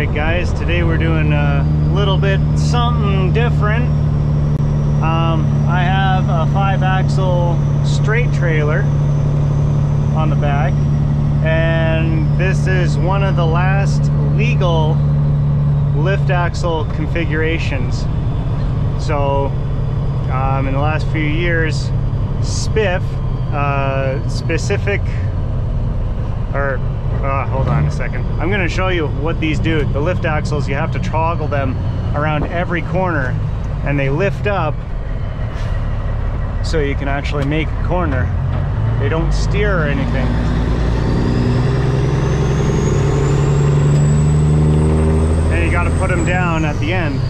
Alright guys, today we're doing a little bit something different. I have a 5-axle straight trailer on the back, and this is one of the last legal lift axle configurations. So in the last few years, SPIF, hold on a second. I'm going to show you what these do. The lift axles, you have to toggle them around every corner and they lift up so you can actually make a corner. They don't steer or anything. And you got to put them down at the end.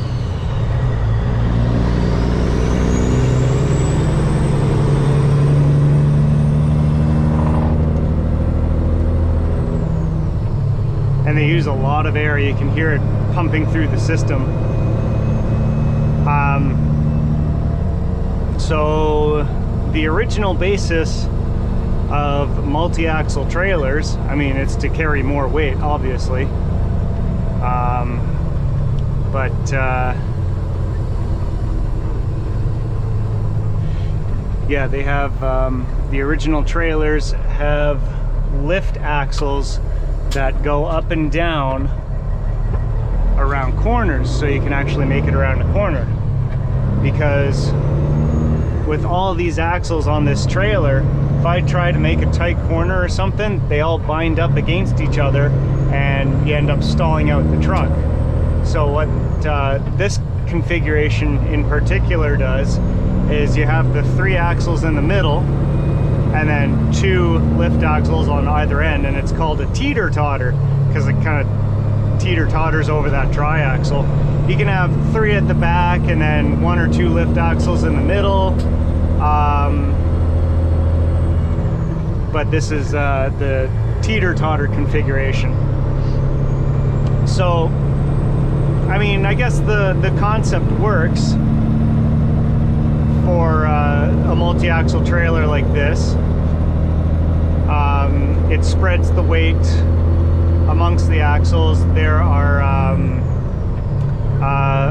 And they use a lot of air. You can hear it pumping through the system. So the original basis of multi-axle trailers, I mean, it's to carry more weight, obviously. Yeah, they have, the original trailers have lift axles that go up and down around corners, so you can actually make it around a corner. Because with all these axles on this trailer, if I try to make a tight corner or something, they all bind up against each other and you end up stalling out the truck. So what this configuration in particular does is you have the 3 axles in the middle and then 2 lift axles on either end, and it's called a teeter-totter because it kind of teeter-totters over that tri-axle. You can have 3 at the back and then 1 or 2 lift axles in the middle, but this is the teeter-totter configuration. So I mean, I guess the concept works for a multi-axle trailer like this. It spreads the weight amongst the axles. There are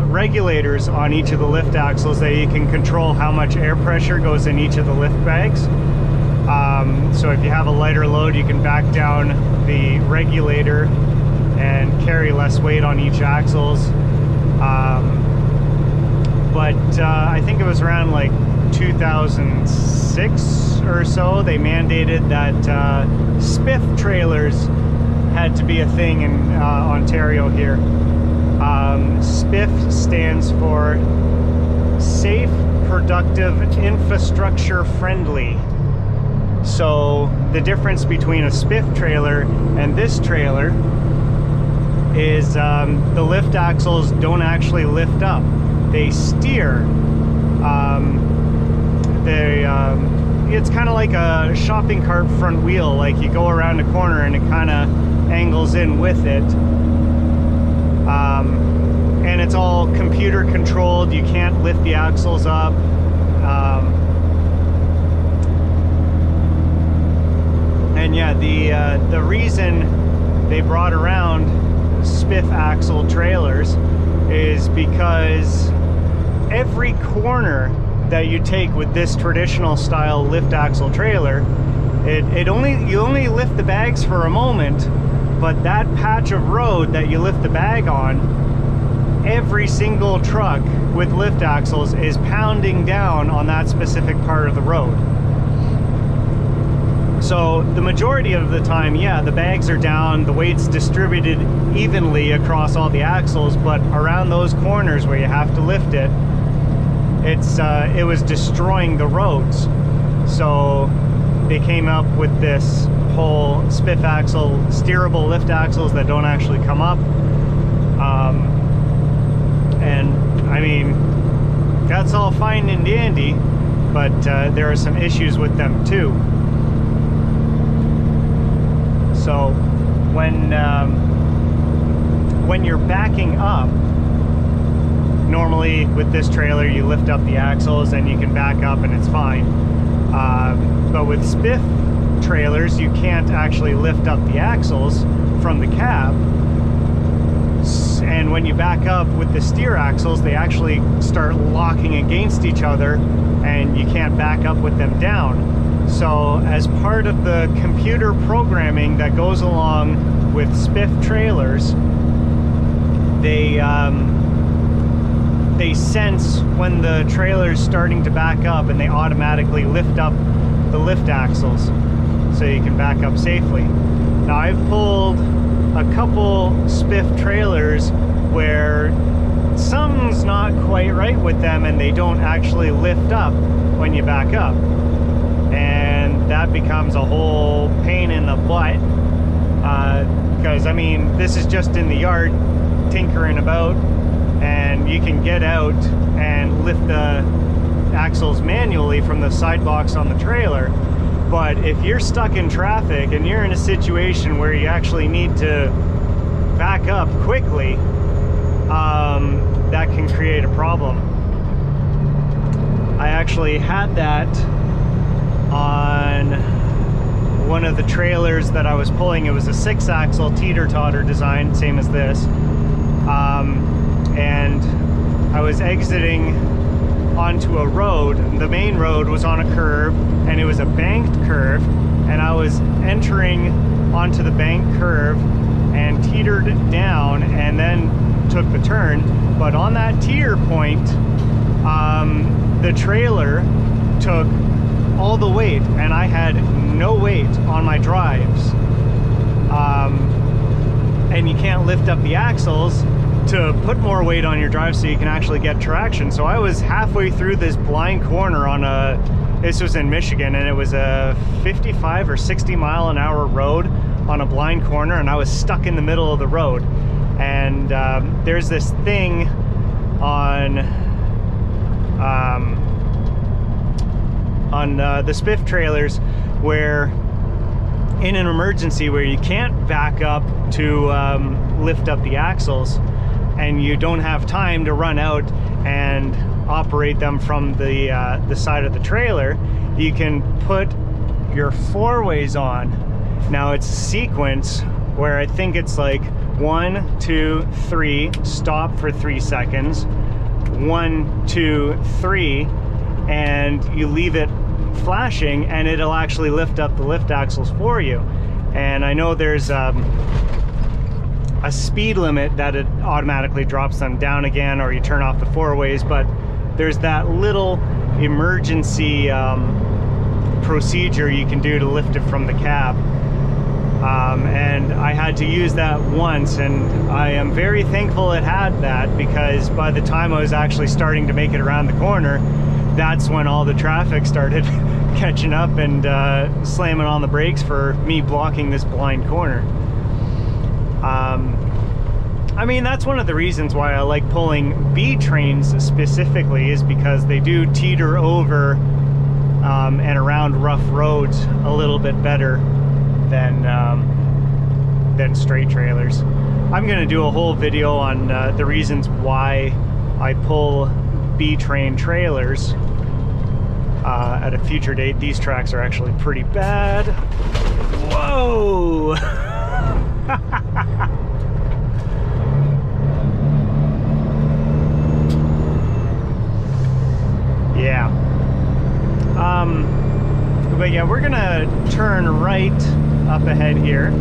regulators on each of the lift axles that you can control how much air pressure goes in each of the lift bags. So if you have a lighter load, you can back down the regulator and carry less weight on each axles. I think it was around like 2006 or so, they mandated that SPIF trailers had to be a thing in Ontario here. SPIF stands for Safe, Productive, Infrastructure Friendly. So the difference between a SPIF trailer and this trailer is the lift axles don't actually lift up, they steer. It's kind of like a shopping cart front wheel, like you go around a corner and it kind of angles in with it. And it's all computer controlled, you can't lift the axles up. And yeah, the reason they brought around SPIF axle trailers is because every corner that you take with this traditional style lift axle trailer, you only lift the bags for a moment, but that patch of road that you lift the bag on, every single truck with lift axles is pounding down on that specific part of the road. So the majority of the time, yeah, the bags are down, the weight's distributed evenly across all the axles, but around those corners where you have to lift it, it was destroying the roads. So they came up with this whole SPIF axle, steerable lift axles that don't actually come up. And I mean, that's all fine and dandy, but there are some issues with them too. So when you're backing up, normally with this trailer you lift up the axles and you can back up and it's fine. But with SPIF trailers, you can't actually lift up the axles from the cab. and when you back up with the steer axles, they actually start locking against each other and you can't back up with them down. So as part of the computer programming that goes along with SPIF trailers, they sense when the trailer's starting to back up, and they automatically lift up the lift axles so you can back up safely. Now, I've pulled a couple SPIF trailers where something's not quite right with them and they don't actually lift up when you back up, and that becomes a whole pain in the butt, because I mean, this is just in the yard tinkering about, and you can get out and lift the axles manually from the side box on the trailer. But if you're stuck in traffic and you're in a situation where you actually need to back up quickly, that can create a problem. I actually had that on one of the trailers that I was pulling. It was a 6-axle teeter-totter design, same as this. And I was exiting onto a road. The main road was on a curve, and it was a banked curve, and I was entering onto the banked curve and teetered down and then took the turn. But on that teeter point, the trailer took all the weight, and I had no weight on my drives. And you can't lift up the axles to put more weight on your drive so you can actually get traction. So I was halfway through this blind corner on this was in Michigan, and it was a 55 or 60 mile an hour road on a blind corner, and I was stuck in the middle of the road. And there's this thing on the SPIF trailers where in an emergency where you can't back up to lift up the axles, and you don't have time to run out and operate them from the side of the trailer, you can put your 4-ways on. Now it's a sequence where I think it's like 1, 2, 3, stop for 3 seconds, 1, 2, 3, and you leave it flashing, and it'll actually lift up the lift axles for you. And I know there's a speed limit that it automatically drops them down again, or you turn off the 4-ways, but there's that little emergency procedure you can do to lift it from the cab. And I had to use that once, and I am very thankful it had that, because by the time I was actually starting to make it around the corner, that's when all the traffic started catching up and slamming on the brakes for me blocking this blind corner. I mean, that's one of the reasons why I like pulling B trains specifically, is because they do teeter over and around rough roads a little bit better than straight trailers. I'm going to do a whole video on the reasons why I pull B train trailers at a future date. These tracks are actually pretty bad. Whoa! Yeah. But yeah, we're gonna turn right up ahead here,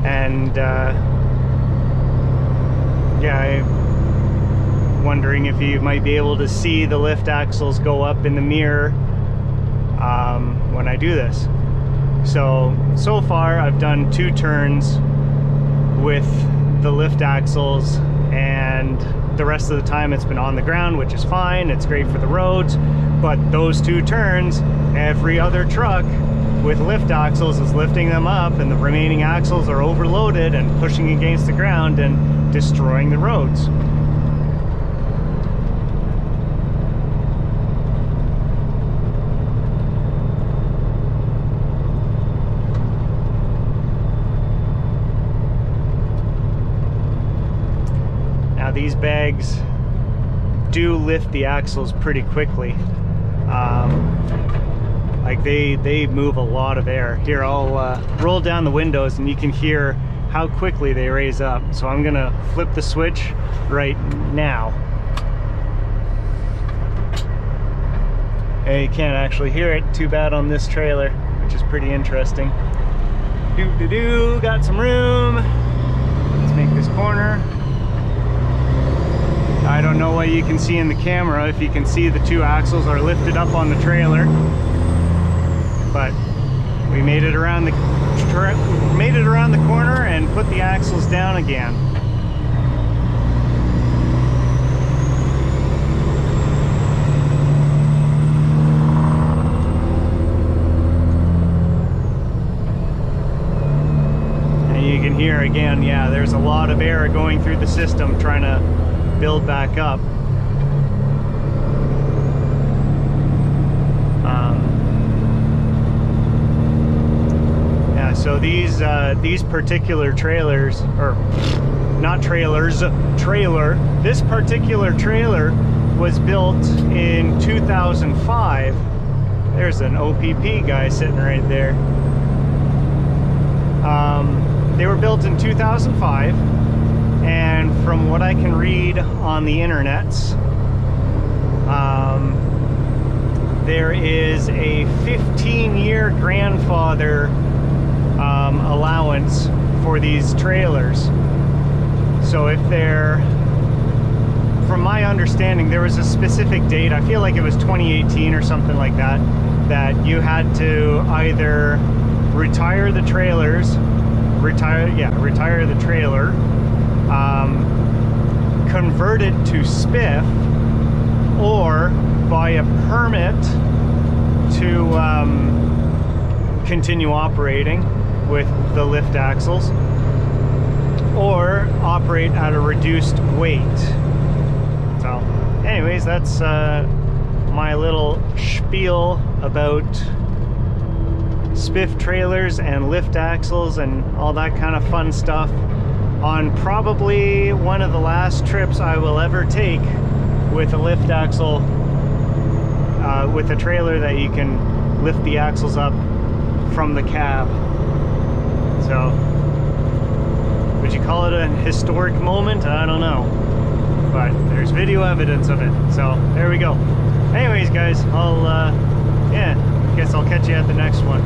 and yeah, I'm wondering if you might be able to see the lift axles go up in the mirror when I do this. So far I've done 2 turns with the lift axles, and the rest of the time it's been on the ground, which is fine. It's great for the roads. But those 2 turns, every other truck with lift axles is lifting them up, and the remaining axles are overloaded and pushing against the ground and destroying the roads. Now these bags do lift the axles pretty quickly. Like they move a lot of air. Here, I'll roll down the windows and you can hear how quickly they raise up. So I'm gonna flip the switch right now. And you can't actually hear it too bad on this trailer, which is pretty interesting. Got some room. Let's make this corner. I don't know what you can see in the camera, if you can see the two axles are lifted up on the trailer, but we made it around the corner and put the axles down again. And you can hear again, yeah, there's a lot of air going through the system trying to build back up. Yeah, so these particular trailers, or not trailers, this particular trailer was built in 2005. There's an OPP guy sitting right there. They were built in 2005. And from what I can read on the internets, there is a 15-year grandfather allowance for these trailers. So if they're, from my understanding, there was a specific date, I feel like it was 2018 or something like that, that you had to either retire the trailers, retire the trailer, convert it to SPIF, or buy a permit to continue operating with the lift axles, or operate at a reduced weight. So anyways, that's my little spiel about SPIF trailers and lift axles and all that kind of fun stuff on probably one of the last trips I will ever take with a lift axle, with a trailer that you can lift the axles up from the cab. So, would you call it a historic moment? I don't know, but there's video evidence of it, so there we go. Anyways guys, I'll yeah, guess I'll catch you at the next one.